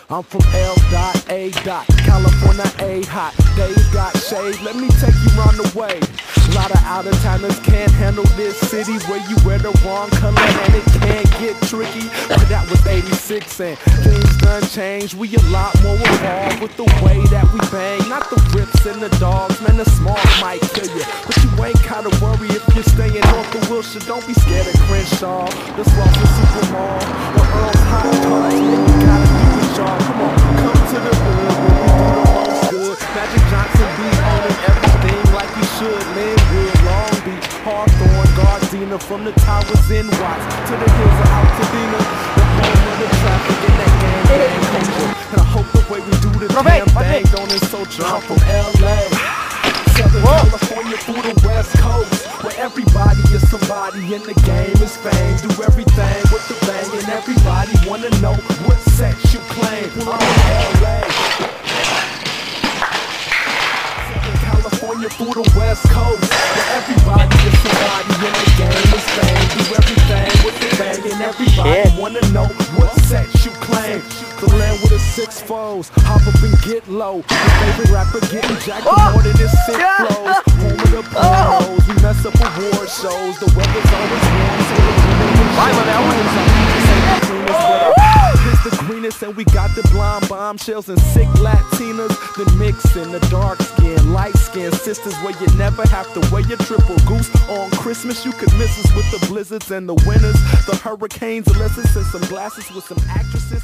I'm from L.A. California, A hot. Days got shade, let me take you round the way. A lot of out-of-towners can't handle this city where you wear the wrong color and it can't get tricky. But that was 86 and things done changed. We a lot more involved with the way that we bang. Not the rips and the dogs, man, the small might kill you. But you ain't gotta worry if you're staying north of Wilshire. Don't be scared of Crenshaw, the Slaughter Super Mall, or Earl's Hot Dogs. Man, you gotta do it, y'all. Come on, come to the hood where we do the most good. Magic Johnson be owning everything like he should. Linwood, Long Beach, Hawthorne, Gardena, from the towers in Watts to the hills of Altadena, the home of the traffic and that gang culture. And I hope the way we do this damn thing don't insult you. I'm from LA, Southern California through the West Coast, where everybody is somebody and the game is fame. Do everything with the bang and everybody wanna know what sex you claim. I'm from LA, California through the West Coast, where everybody is somebody and the game is fame. Do everything with the bang and everybody wanna know what sex you claim. The land with the 6 foes, hop up and get low. Your favorite rapper getting jacked more than his sick flows. Home of the pornos, we mess up award shows. The weather's always warm, so the it's the greenest, and we got the blonde bombshells and sick Latinas. The mixin', the dark skin, light skin sisters, where you never have to wear your triple goose on Christmas. You could miss us with the blizzards and the winters, the hurricanes, unless it's in some glasses with some actresses.